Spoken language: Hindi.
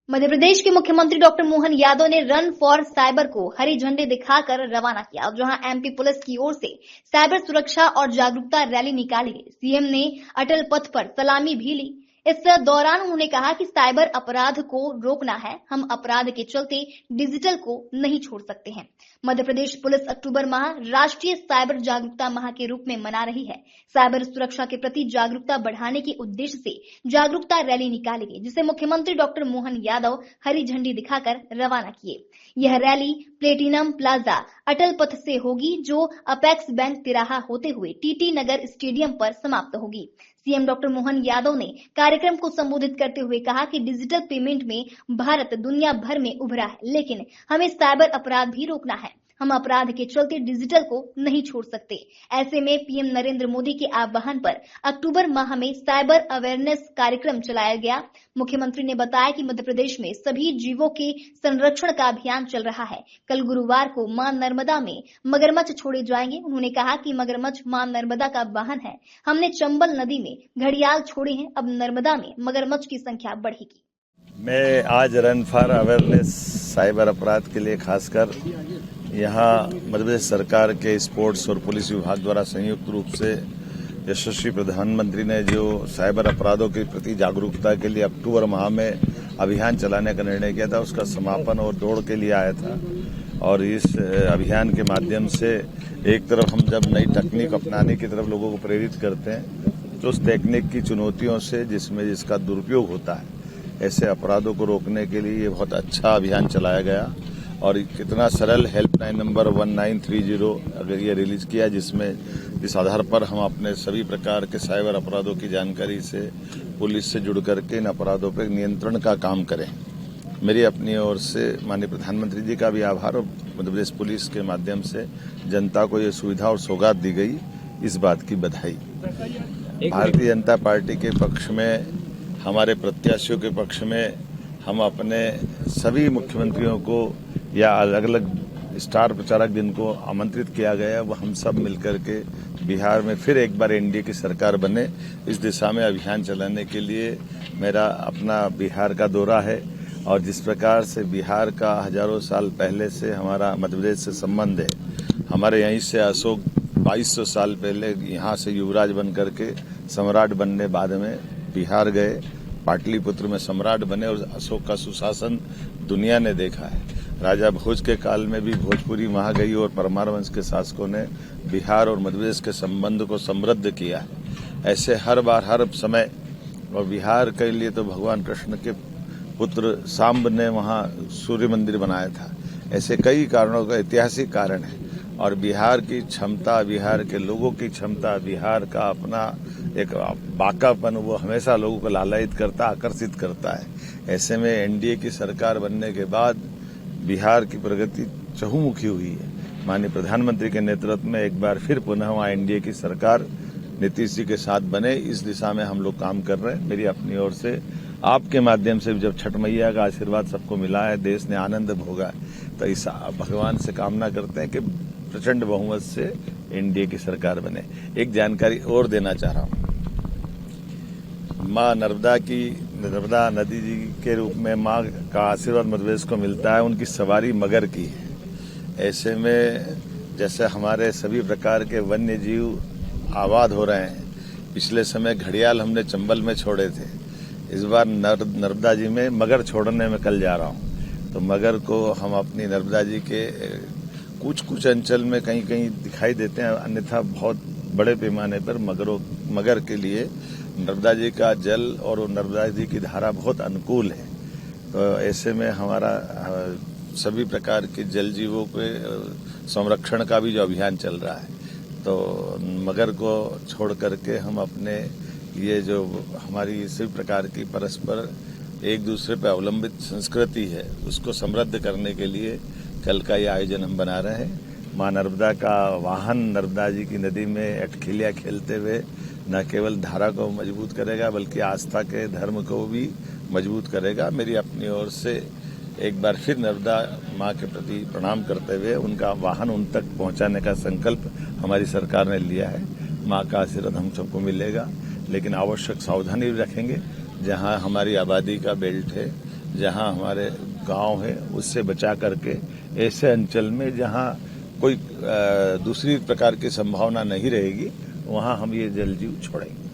मध्य प्रदेश के मुख्यमंत्री डॉक्टर मोहन यादव ने रन फॉर साइबर को हरी झंडी दिखाकर रवाना किया, जहां एमपी पुलिस की ओर से साइबर सुरक्षा और जागरूकता रैली निकाली गई। सीएम ने अटल पथ पर सलामी भी ली। इस दौरान उन्होंने कहा कि साइबर अपराध को रोकना है, हम अपराध के चलते डिजिटल को नहीं छोड़ सकते हैं। मध्य प्रदेश पुलिस अक्टूबर माह राष्ट्रीय साइबर जागरूकता माह के रूप में मना रही है। साइबर सुरक्षा के प्रति जागरूकता बढ़ाने के उद्देश्य से जागरूकता रैली निकाली गई, जिसे मुख्यमंत्री डॉक्टर मोहन यादव हरी झंडी दिखाकर रवाना किए। यह रैली प्लेटिनम प्लाजा अटल पथ से होगी, जो अपेक्स बैंक तिराहा होते हुए टीटी नगर स्टेडियम पर समाप्त होगी। सीएम डॉक्टर मोहन यादव ने कार्यक्रम को संबोधित करते हुए कहा कि डिजिटल पेमेंट में भारत दुनिया भर में उभरा है, लेकिन हमें साइबर अपराध भी रोकना है। हम अपराध के चलते डिजिटल को नहीं छोड़ सकते। ऐसे में पीएम नरेंद्र मोदी के आह्वान पर अक्टूबर माह में साइबर अवेयरनेस कार्यक्रम चलाया गया। मुख्यमंत्री ने बताया कि मध्य प्रदेश में सभी जीवों के संरक्षण का अभियान चल रहा है। कल गुरुवार को मां नर्मदा में मगरमच्छ छोड़े जाएंगे। उन्होंने कहा कि मगरमच्छ मां नर्मदा का वाहन है। हमने चंबल नदी में घड़ियाल छोड़े हैं, अब नर्मदा में मगरमच्छ की संख्या बढ़ेगी। मैं आज रन फॉर अवेयरनेस साइबर अपराध के लिए खासकर यहाँ मध्य प्रदेश सरकार के स्पोर्ट्स और पुलिस विभाग द्वारा संयुक्त रूप से यशस्वी प्रधानमंत्री ने जो साइबर अपराधों के प्रति जागरूकता के लिए अक्टूबर माह में अभियान चलाने का निर्णय किया था, उसका समापन और दौड़ के लिए आया था। और इस अभियान के माध्यम से एक तरफ हम जब नई तकनीक अपनाने की तरफ लोगों को प्रेरित करते हैं, तो उस तकनीक की चुनौतियों से जिसका दुरुपयोग होता है, ऐसे अपराधों को रोकने के लिए ये बहुत अच्छा अभियान चलाया गया। और कितना सरल हेल्पलाइन नंबर 1930 अगर ये रिलीज किया, जिस आधार पर हम अपने सभी प्रकार के साइबर अपराधों की जानकारी से पुलिस से जुड़ करके इन अपराधों पर नियंत्रण का काम करें। मेरी अपनी ओर से माननीय प्रधानमंत्री जी का भी आभार और मध्य प्रदेश पुलिस के माध्यम से जनता को ये सुविधा और सौगात दी गई, इस बात की बधाई। भारतीय जनता पार्टी के पक्ष में, हमारे प्रत्याशियों के पक्ष में हम अपने सभी मुख्यमंत्रियों को या अलग अलग स्टार प्रचारक जिनको आमंत्रित किया गया है, वो हम सब मिलकर के बिहार में फिर एक बार एनडीए की सरकार बने, इस दिशा में अभियान चलाने के लिए मेरा अपना बिहार का दौरा है। और जिस प्रकार से बिहार का हजारों साल पहले से हमारा मध्य प्रदेश से संबंध है, हमारे यहीं से अशोक 2200 साल पहले यहाँ से युवराज बन करके सम्राट बनने बाद में बिहार गए, पाटलिपुत्र में सम्राट बने और अशोक का सुशासन दुनिया ने देखा है। राजा भोज के काल में भी भोजपुरी वहां गई और परमार वंश के शासकों ने बिहार और मध्य प्रदेश के संबंध को समृद्ध किया है। ऐसे हर बार हर समय, और बिहार के लिए तो भगवान कृष्ण के पुत्र सांब ने वहां सूर्य मंदिर बनाया था। ऐसे कई कारणों का ऐतिहासिक कारण है। और बिहार की क्षमता, बिहार के लोगों की क्षमता, बिहार का अपना एक बाकापन, वो हमेशा लोगों को लालायित करता, आकर्षित करता है। ऐसे में एनडीए की सरकार बनने के बाद बिहार की प्रगति चहुमुखी हुई है। माननीय प्रधानमंत्री के नेतृत्व में एक बार फिर पुनः वहां एनडीए की सरकार नीतीश जी के साथ बने, इस दिशा में हम लोग काम कर रहे हैं। मेरी अपनी ओर से आपके माध्यम से जब छठ मैया का आशीर्वाद सबको मिला है, देश ने आनंद भोगा है, तो इस भगवान से कामना करते हैं कि प्रचंड बहुमत से एनडीए की सरकार बने। एक जानकारी और देना चाह रहा हूं, मां नर्मदा नदी जी के रूप में मां का आशीर्वाद मध्य प्रदेश को मिलता है। उनकी सवारी मगर की है। ऐसे में जैसे हमारे सभी प्रकार के वन्य जीव आबाद हो रहे हैं, पिछले समय घड़ियाल हमने चंबल में छोड़े थे, इस बार नर्मदा जी में मगर छोड़ने में कल जा रहा हूं। तो मगर को हम अपनी नर्मदा जी के कुछ अंचल में कहीं कहीं दिखाई देते हैं, अन्यथा बहुत बड़े पैमाने पर मगर के लिए नर्मदा जी का जल और नर्मदा जी की धारा बहुत अनुकूल है। तो ऐसे में हमारा सभी प्रकार के जल जीवों के संरक्षण का भी जो अभियान चल रहा है, तो मगर को छोड़ करके हम अपने ये जो हमारी सभी प्रकार की परस्पर एक दूसरे पर अवलंबित संस्कृति है, उसको समृद्ध करने के लिए कल का ये आयोजन हम बना रहे हैं। मां नर्मदा का वाहन नर्मदा जी की नदी में अटखिलिया खेलते हुए न केवल धारा को मजबूत करेगा, बल्कि आस्था के धर्म को भी मजबूत करेगा। मेरी अपनी ओर से एक बार फिर नर्मदा मां के प्रति प्रणाम करते हुए उनका वाहन उन तक पहुंचाने का संकल्प हमारी सरकार ने लिया है। मां का आशीर्वाद हम सबको मिलेगा, लेकिन आवश्यक सावधानी भी रखेंगे। जहां हमारी आबादी का बेल्ट है, जहां हमारे गांव है उससे बचा करके ऐसे अंचल में जहां कोई दूसरी प्रकार की संभावना नहीं रहेगी वहां हम ये जल जीव छोड़ेंगे।